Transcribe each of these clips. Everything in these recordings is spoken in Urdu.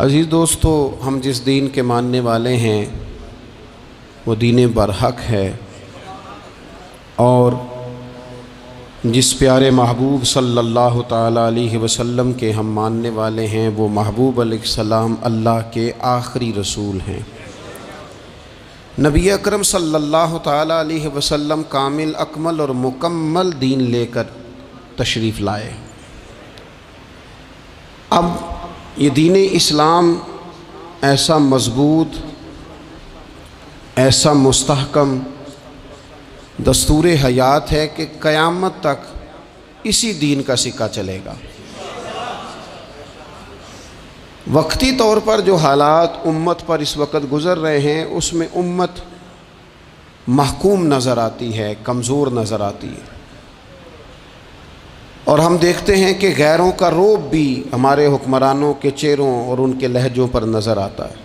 عزیز دوستو، ہم جس دین کے ماننے والے ہیں وہ دین برحق ہے، اور جس پیارے محبوب صلی اللہ تعالیٰ علیہ وسلم کے ہم ماننے والے ہیں وہ محبوب علیہ السلام اللہ کے آخری رسول ہیں۔ نبی اکرم صلی اللہ تعالیٰ علیہ وسلم کامل، اکمل اور مکمل دین لے کر تشریف لائے۔ اب یہ دین اسلام ایسا مضبوط، ایسا مستحکم دستور حیات ہے کہ قیامت تک اسی دین کا سکہ چلے گا۔ وقتی طور پر جو حالات امت پر اس وقت گزر رہے ہیں اس میں امت محکوم نظر آتی ہے، کمزور نظر آتی ہے، اور ہم دیکھتے ہیں کہ غیروں کا رعب بھی ہمارے حکمرانوں کے چہروں اور ان کے لہجوں پر نظر آتا ہے۔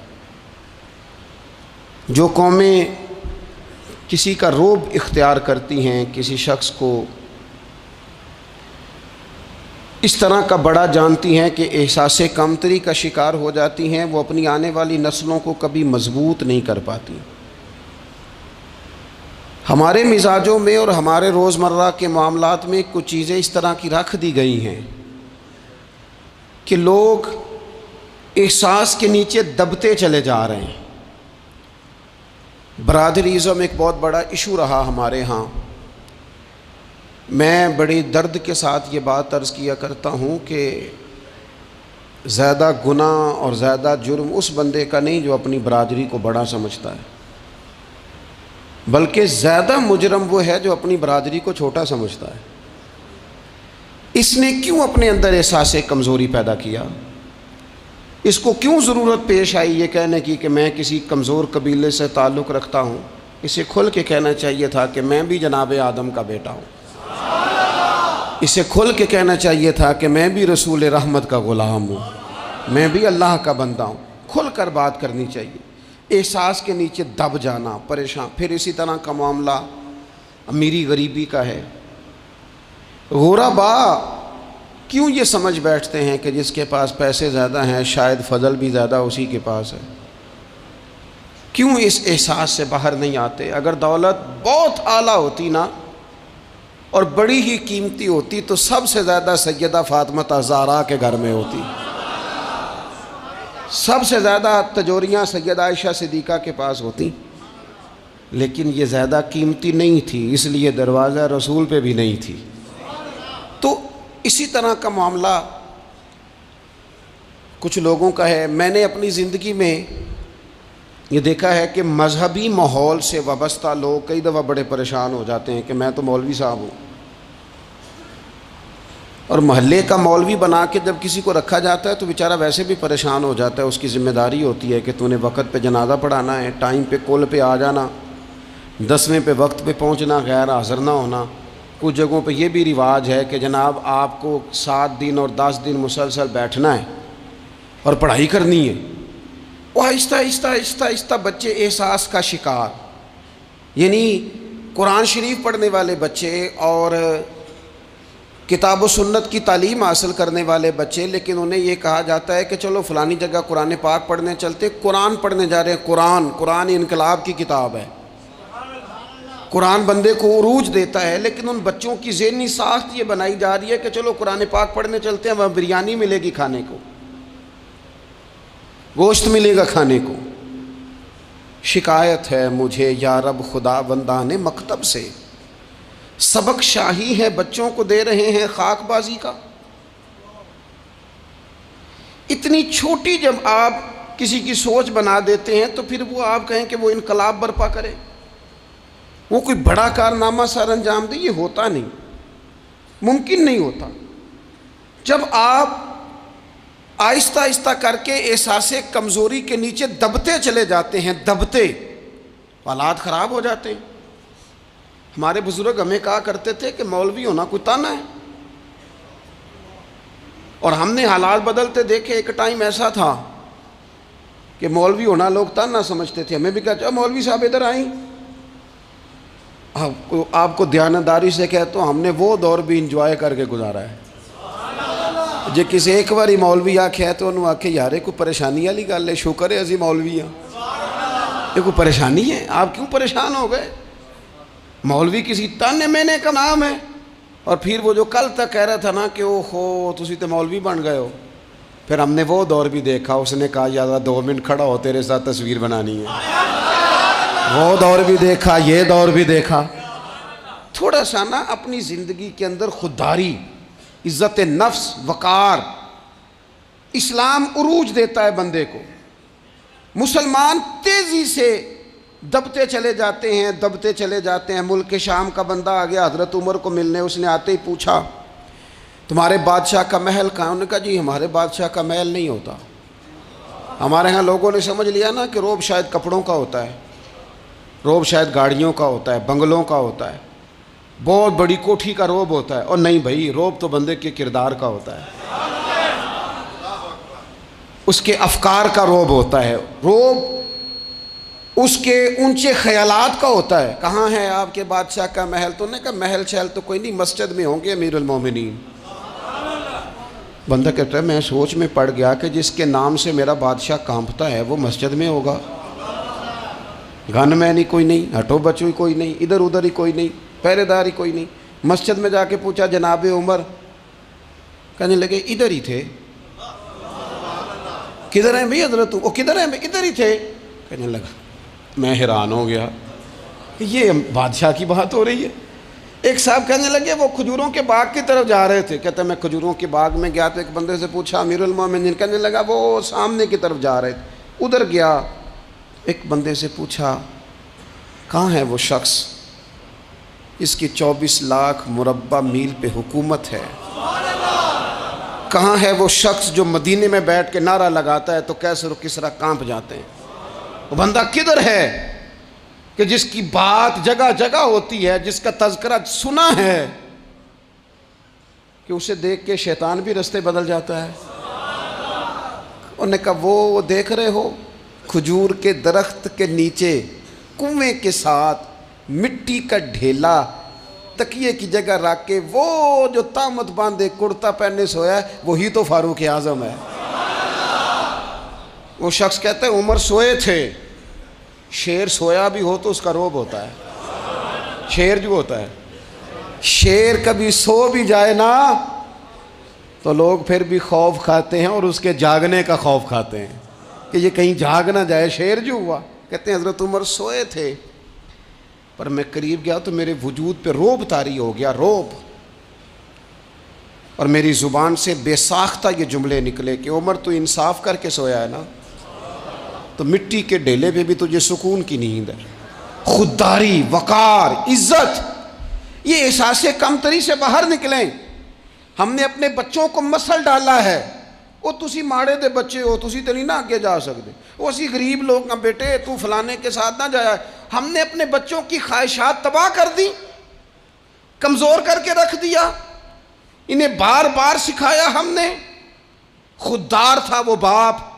جو قومیں کسی کا رعب اختیار کرتی ہیں، کسی شخص کو اس طرح کا بڑا جانتی ہیں کہ احساس کمتری کا شکار ہو جاتی ہیں، وہ اپنی آنے والی نسلوں کو کبھی مضبوط نہیں کر پاتی۔ ہمارے مزاجوں میں اور ہمارے روزمرہ کے معاملات میں کچھ چیزیں اس طرح کی رکھ دی گئی ہیں کہ لوگ احساس کے نیچے دبتے چلے جا رہے ہیں۔ برادریزم ایک بہت بڑا ایشو رہا ہمارے ہاں۔ میں بڑی درد کے ساتھ یہ بات عرض کیا کرتا ہوں کہ زیادہ گناہ اور زیادہ جرم اس بندے کا نہیں جو اپنی برادری کو بڑا سمجھتا ہے، بلکہ زیادہ مجرم وہ ہے جو اپنی برادری کو چھوٹا سمجھتا ہے۔ اس نے کیوں اپنے اندر احساس کمزوری پیدا کیا؟ اس کو کیوں ضرورت پیش آئی یہ کہنے کی کہ میں کسی کمزور قبیلے سے تعلق رکھتا ہوں؟ اسے کھل کے کہنا چاہیے تھا کہ میں بھی جناب آدم کا بیٹا ہوں۔ اسے کھل کے کہنا چاہیے تھا کہ میں بھی رسول رحمت کا غلام ہوں، میں بھی اللہ کا بندہ ہوں۔ کھل کر بات کرنی چاہیے۔ احساس کے نیچے دب جانا، پریشان۔ پھر اسی طرح کا معاملہ امیری غریبی کا ہے۔ غربا کیوں یہ سمجھ بیٹھتے ہیں کہ جس کے پاس پیسے زیادہ ہیں شاید فضل بھی زیادہ اسی کے پاس ہے؟ کیوں اس احساس سے باہر نہیں آتے؟ اگر دولت بہت اعلیٰ ہوتی نا اور بڑی ہی قیمتی ہوتی تو سب سے زیادہ سیدہ فاطمہ زہرا کے گھر میں ہوتی، سب سے زیادہ تجوریاں سیدہ عائشہ صدیقہ کے پاس ہوتی، لیکن یہ زیادہ قیمتی نہیں تھی، اس لیے دروازہ رسول پہ بھی نہیں تھی۔ تو اسی طرح کا معاملہ کچھ لوگوں کا ہے۔ میں نے اپنی زندگی میں یہ دیکھا ہے کہ مذہبی ماحول سے وابستہ لوگ کئی دفعہ بڑے پریشان ہو جاتے ہیں کہ میں تو مولوی صاحب ہوں، اور محلے کا مولوی بنا کے جب کسی کو رکھا جاتا ہے تو بیچارہ ویسے بھی پریشان ہو جاتا ہے۔ اس کی ذمہ داری ہوتی ہے کہ تو نے وقت پہ جنازہ پڑھانا ہے، ٹائم پہ کول پہ آ جانا، 10ویں پہ وقت پہ پہنچنا، غیر حاضر نہ ہونا۔ کچھ جگہوں پہ یہ بھی رواج ہے کہ جناب آپ کو 7 دن اور 10 دن مسلسل بیٹھنا ہے اور پڑھائی کرنی ہے۔ وہ آہستہ آہستہ آہستہ آہستہ بچے احساس کا شکار، یعنی قرآن شریف پڑھنے والے بچے اور کتاب و سنت کی تعلیم حاصل کرنے والے بچے، لیکن انہیں یہ کہا جاتا ہے کہ چلو فلانی جگہ قرآن پاک پڑھنے چلتے، قرآن پڑھنے جا رہے ہیں۔ قرآن انقلاب کی کتاب ہے، قرآن بندے کو عروج دیتا ہے، لیکن ان بچوں کی ذہنی ساخت یہ بنائی جا رہی ہے کہ چلو قرآن پاک پڑھنے چلتے ہیں، وہاں بریانی ملے گی کھانے کو، گوشت ملے گا کھانے کو۔ شکایت ہے مجھے یا رب خدا بندان مکتب سے، سبق شاہی ہے بچوں کو دے رہے ہیں خاک بازی کا۔ اتنی چھوٹی جب آپ کسی کی سوچ بنا دیتے ہیں تو پھر وہ آپ کہیں کہ وہ انقلاب برپا کرے، وہ کوئی بڑا کارنامہ سر انجام دے، یہ ہوتا نہیں، ممکن نہیں ہوتا۔ جب آپ آہستہ آہستہ کر کے احساس کمزوری کے نیچے دبتے چلے جاتے ہیں، دبتے، حالات خراب ہو جاتے ہیں۔ ہمارے بزرگ ہمیں کہا کرتے تھے کہ مولوی ہونا کوئی تانا ہے، اور ہم نے حالات بدلتے دیکھے۔ ایک ٹائم ایسا تھا کہ مولوی ہونا لوگ تانا سمجھتے تھے، ہمیں بھی کہا چاہو مولوی صاحب ادھر آئیں۔ آپ کو دیانتداری سے کہتا ہوں ہم نے وہ دور بھی انجوائے کر کے گزارا ہے جے کسی ایک باری مولوی آکھے تو انہوں آکھے یارے کوئی پریشانی والی گل ہے، شکر ہے اسی مولوی ہیں، یہ کوئی پریشانی ہے، آپ کیوں پریشان ہو گئے؟ مولوی کسی تانے مینے کا نام ہے۔ اور پھر وہ جو کل تک کہہ رہا تھا نا کہ او ہو تسی تو مولوی بن گئے ہو، پھر ہم نے وہ دور بھی دیکھا، اس نے کہا یار 2 منٹ کھڑا ہو تیرے ساتھ تصویر بنانی ہے، وہ دور بھی دیکھا، یہ دور بھی دیکھا۔ تھوڑا سا نا اپنی زندگی کے اندر خودداری، عزت نفس، وقار، اسلام عروج دیتا ہے بندے کو۔ مسلمان تیزی سے دبتے چلے جاتے ہیں۔ ملک شام کا بندہ آ گیا حضرت عمر کو ملنے، اس نے آتے ہی پوچھا تمہارے بادشاہ کا محل کہاں؟ انہوں نے کہا جی ہمارے بادشاہ کا محل نہیں ہوتا، ہمارے ہاں لوگوں نے سمجھ لیا نا کہ روب شاید کپڑوں کا ہوتا ہے، روب شاید گاڑیوں کا ہوتا ہے، بنگلوں کا ہوتا ہے، بہت بڑی کوٹھی کا روب ہوتا ہے۔ اور نہیں بھائی، روب تو بندے کے کردار کا ہوتا ہے، اس کے افکار کا روب ہوتا ہے، روب اس کے اونچے خیالات کا ہوتا ہے۔ کہاں ہے آپ کے بادشاہ کا محل؟ تو نے کہا محل شہل تو کوئی نہیں، مسجد میں ہوں گے امیر المومنین۔ بندہ کہتا ہے میں سوچ میں پڑ گیا کہ جس کے نام سے میرا بادشاہ کانپتا ہے وہ مسجد میں ہوگا، گن مین ہی کوئی نہیں، ہٹو بچو ہی کوئی نہیں، ادھر ادھر ہی کوئی نہیں، پہرے دار ہی کوئی نہیں۔ مسجد میں جا کے پوچھا جناب عمر، کہنے لگے ادھر ہی تھے۔ کدھر ہیں بھئی حضرت؟ وہ کدھر ہیں بھئی؟ ادھر ہی تھے۔ کہنے لگا میں حیران ہو گیا کہ یہ بادشاہ کی بات ہو رہی ہے۔ ایک صاحب کہنے لگے وہ کھجوروں کے باغ کی طرف جا رہے تھے، کہتے ہیں میں کھجوروں کے باغ میں گیا تو ایک بندے سے پوچھا امیر المومنین، کہنے لگا وہ سامنے کی طرف جا رہے تھے، ادھر گیا۔ ایک بندے سے پوچھا کہاں ہے وہ شخص اس کی 24 لاکھ مربع میل پہ حکومت ہے؟ کہاں ہے وہ شخص جو مدینے میں بیٹھ کے نعرہ لگاتا ہے تو کیسر و کسرا کانپ جاتے ہیں؟ وہ بندہ کدھر ہے کہ جس کی بات جگہ جگہ ہوتی ہے، جس کا تذکرہ سنا ہے کہ اسے دیکھ کے شیطان بھی رستے بدل جاتا ہے؟ انہوں نے کہا وہ دیکھ رہے ہو کھجور کے درخت کے نیچے کنویں کے ساتھ مٹی کا ڈھیلا تکیے کی جگہ رکھ کے وہ جو تامت باندھے کرتا پہنے سویا ہے وہی تو فاروق اعظم ہے۔ وہ شخص کہتا ہے عمر سوئے تھے۔ شیر سویا بھی ہو تو اس کا روب ہوتا ہے، شیر جو ہوتا ہے، شیر کبھی سو بھی جائے نا تو لوگ پھر بھی خوف کھاتے ہیں اور اس کے جاگنے کا خوف کھاتے ہیں کہ یہ کہیں جاگ نہ جائے۔ شیر جو ہوا، کہتے ہیں حضرت عمر سوئے تھے پر میں قریب گیا تو میرے وجود پہ روب طاری ہو گیا، روب، اور میری زبان سے بے ساختہ یہ جملے نکلے کہ عمر تو انصاف کر کے سویا ہے نا، تو مٹی کے ڈھیلے پہ بھی تجھے سکون کی نیند ہے۔ خودداری، وقار، عزت، یہ احساس کمتری سے باہر نکلیں۔ ہم نے اپنے بچوں کو مسل ڈالا ہے، وہ تسی ماڑے دے بچے ہو، تسی تو نہیں نہ آگے جا سکتے، وہ اسی غریب لوگ ہیں بیٹے تو فلانے کے ساتھ نہ جایا۔ ہم نے اپنے بچوں کی خواہشات تباہ کر دی، کمزور کر کے رکھ دیا، انہیں بار بار سکھایا ہم نے۔ خوددار تھا وہ باپ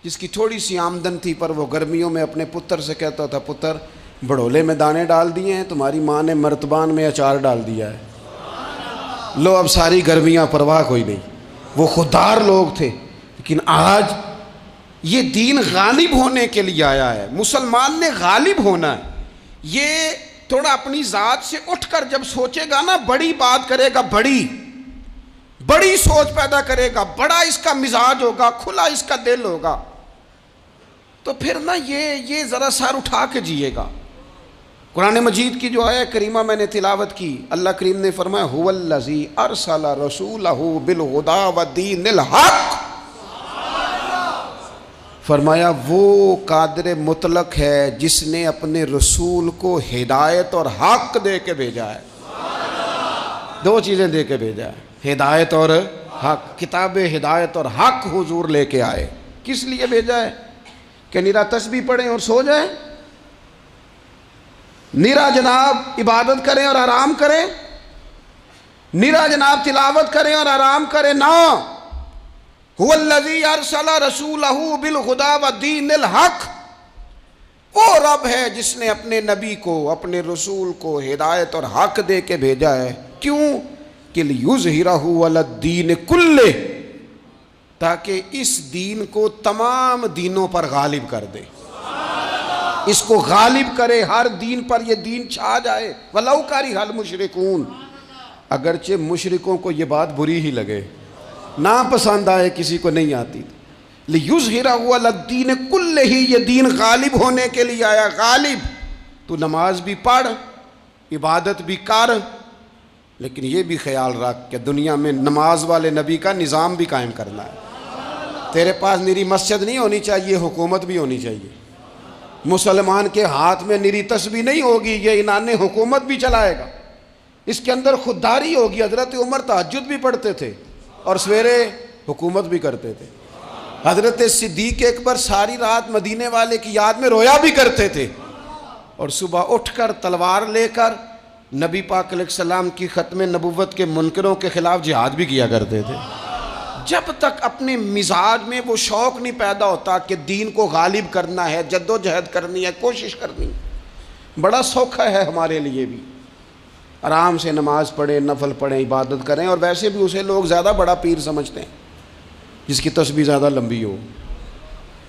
جس کی تھوڑی سی آمدن تھی پر وہ گرمیوں میں اپنے پتر سے کہتا تھا پتر بڑولے میں دانے ڈال دیے ہیں، تمہاری ماں نے مرتبان میں اچار ڈال دیا ہے، لو اب ساری گرمیاں پرواہ کوئی نہیں۔ وہ خوددار لوگ تھے۔ لیکن آج یہ دین غالب ہونے کے لیے آیا ہے، مسلمان نے غالب ہونا ہے۔ یہ تھوڑا اپنی ذات سے اٹھ کر جب سوچے گا نا، بڑی بات کرے گا، بڑی سوچ پیدا کرے گا، بڑا اس کا مزاج ہوگا، کھلا اس کا دل ہوگا، تو پھر نا یہ ذرا سر اٹھا کے جیے گا۔ قرآن مجید کی جو آیہ کریمہ میں نے تلاوت کی، اللہ کریم نے فرمایا هو الذی ارسل رسولہ بالہدی ودین الحق، فرمایا وہ قادر مطلق ہے جس نے اپنے رسول کو ہدایت اور حق دے کے بھیجا ہے۔ دو چیزیں دے کے بھیجا ہے، ہدایت اور حق۔ کتاب ہدایت اور حق حضور لے کے آئے۔ کس لیے بھیجا ہے؟ کہ نیرا تسبیح پڑھیں اور سو جائیں، نیرا جناب عبادت کریں اور آرام کریں، نیرا جناب تلاوت کریں اور آرام کریں، نہ۔ هو الذی ارسل رسولہ بالہدی ودین الحق، وہ رب ہے جس نے اپنے نبی کو، اپنے رسول کو ہدایت اور حق دے کے بھیجا ہے۔ کیوں؟ کہ لیظہرہ علی الدین کلہ، تاکہ اس دین کو تمام دینوں پر غالب کر دے، اس کو غالب کرے، ہر دین پر یہ دین چھا جائے۔ وَلَوْ كَرِهَ الْمُشْرِكُونَ، اگرچہ مشرکوں کو یہ بات بری ہی لگے، نا پسند آئے، کسی کو نہیں آتی۔ لِيُظْهِرَهُ عَلَى الدِّينِ كُلِّهِ، یہ دین غالب ہونے کے لیے آیا۔ غالب، تو نماز بھی پڑھ، عبادت بھی کر، لیکن یہ بھی خیال رکھ کہ دنیا میں نماز والے نبی کا نظام بھی قائم کرنا ہے۔ تیرے پاس نری مسجد نہیں ہونی چاہیے، حکومت بھی ہونی چاہیے۔ مسلمان کے ہاتھ میں نری تسبیح نہیں ہوگی، یہ انان حکومت بھی چلائے گا۔ اس کے اندر خودداری ہوگی۔ حضرت عمر تہجد بھی پڑھتے تھے اور سویرے حکومت بھی کرتے تھے۔ حضرت صدیق اکبر ساری رات مدینے والے کی یاد میں رویا بھی کرتے تھے، اور صبح اٹھ کر تلوار لے کر نبی پاک علیہ السلام کی ختم نبوت کے منکروں کے خلاف جہاد بھی کیا کرتے تھے۔ جب تک اپنے مزاج میں وہ شوق نہیں پیدا ہوتا کہ دین کو غالب کرنا ہے، جد و جہد کرنی ہے، کوشش کرنی ہے، بڑا سوکھا ہے ہمارے لیے بھی۔ آرام سے نماز پڑھیں، نفل پڑھیں، عبادت کریں، اور ویسے بھی اسے لوگ زیادہ بڑا پیر سمجھتے ہیں جس کی تسبیح زیادہ لمبی ہو۔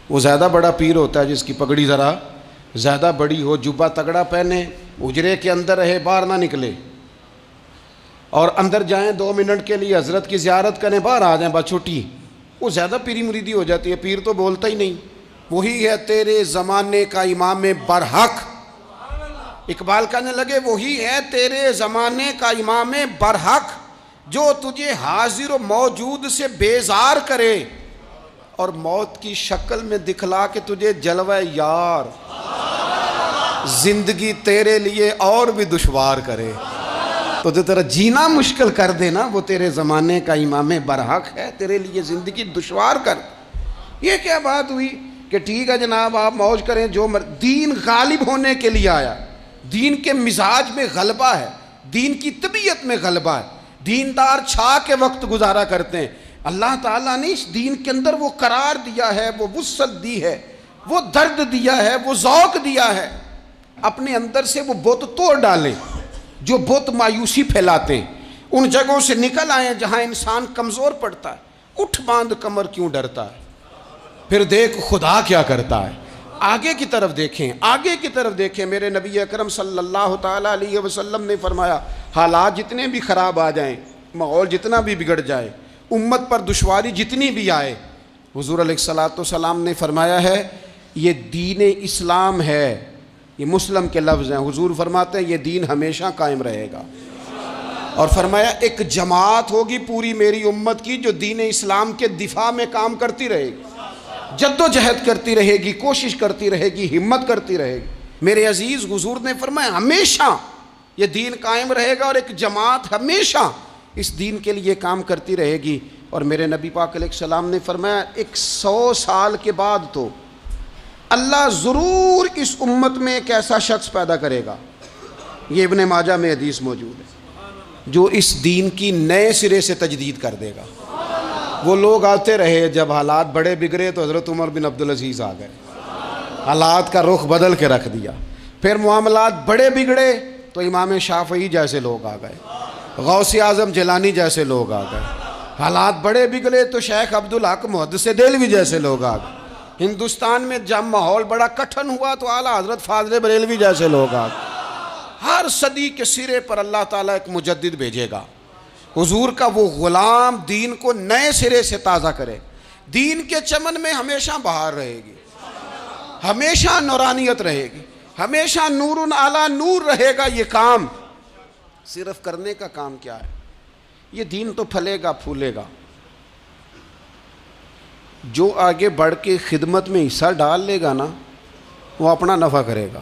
وہ زیادہ بڑا پیر ہوتا ہے جس کی پگڑی ذرا زیادہ بڑی ہو، جبہ تگڑا پہنے، اجرے کے اندر رہے، باہر نہ نکلے، اور اندر جائیں 2 منٹ کے لیے حضرت کی زیارت کریں، باہر آ جائیں، بس چھٹی۔ وہ زیادہ پیری مریدی ہو جاتی ہے، پیر تو بولتا ہی نہیں۔ وہی ہے تیرے زمانے کا امام برحق، اقبال کہنے لگے وہی ہے تیرے زمانے کا امام برحق، جو تجھے حاضر و موجود سے بیزار کرے اور موت کی شکل میں دکھلا کے تجھے جلوہ یار، زندگی تیرے لیے اور بھی دشوار کرے، تو جو تیرا جینا مشکل کر دے نا، وہ تیرے زمانے کا امام برحق ہے، تیرے لیے زندگی دشوار کر۔ یہ کیا بات ہوئی کہ ٹھیک ہے جناب آپ موج کریں جو دین غالب ہونے کے لیے آیا، دین کے مزاج میں غلبہ ہے، دین کی طبیعت میں غلبہ ہے، دیندار چھا کے وقت گزارا کرتے ہیں۔ اللہ تعالیٰ نے اس دین کے اندر وہ قرار دیا ہے، وہ وسعت دی ہے، وہ درد دیا ہے، وہ ذوق دیا ہے۔ اپنے اندر سے وہ بت توڑ ڈالیں جو بت مایوسی پھیلاتے ہیں، ان جگہوں سے نکل آئیں جہاں انسان کمزور پڑتا ہے۔ اٹھ باندھ کمر کیوں ڈرتا ہے، پھر دیکھ خدا کیا کرتا ہے۔ آگے کی طرف دیکھیں، آگے کی طرف دیکھیں۔ میرے نبی اکرم صلی اللہ تعالیٰ علیہ وسلم نے فرمایا حالات جتنے بھی خراب آ جائیں، ماحول جتنا بھی بگڑ جائے، امت پر دشواری جتنی بھی آئے، حضور علیہ السلام نے فرمایا ہے یہ دین اسلام ہے، یہ مسلم کے لفظ ہیں، حضور فرماتے ہیں یہ دین ہمیشہ قائم رہے گا، اور فرمایا ایک جماعت ہوگی پوری میری امت کی جو دین اسلام کے دفاع میں کام کرتی رہے گی، جد و جہد کرتی رہے گی، کوشش کرتی رہے گی، ہمت کرتی رہے گی۔ میرے عزیز حضور نے فرمایا ہمیشہ یہ دین قائم رہے گا، اور ایک جماعت ہمیشہ اس دین کے لیے کام کرتی رہے گی۔ اور میرے نبی پاک علیہ السلام نے فرمایا 100 سال کے بعد تو اللہ ضرور اس امت میں ایک ایسا شخص پیدا کرے گا، یہ ابن ماجہ میں حدیث موجود ہے، جو اس دین کی نئے سرے سے تجدید کر دے گا۔ وہ لوگ آتے رہے، جب حالات بڑے بگڑے تو حضرت عمر بن عبدالعزیز آ گئے، حالات کا رخ بدل کے رکھ دیا۔ پھر معاملات بڑے بگڑے تو امام شافعی جیسے لوگ آ گئے، غوث اعظم جیلانی جیسے لوگ آ گئے۔ حالات بڑے بگڑے تو شیخ عبدالحق محدث دہلوی جیسے لوگ آ گئے۔ ہندوستان میں جب ماحول بڑا کٹھن ہوا تو اعلیٰ حضرت فاضل بریلوی جیسے لوگ آ گئے۔ ہر صدی کے سرے پر اللہ تعالیٰ ایک مجدد بھیجے گا، حضور کا وہ غلام دین کو نئے سرے سے تازہ کرے، دین کے چمن میں ہمیشہ بہار رہے گی، ہمیشہ نورانیت رہے گی، ہمیشہ نور اعلیٰ نور رہے گا۔ یہ کام صرف کرنے کا کام کیا ہے، یہ دین تو پھلے گا پھولے گا۔ جو آگے بڑھ کے خدمت میں حصہ ڈال لے گا نا، وہ اپنا نفع کرے گا۔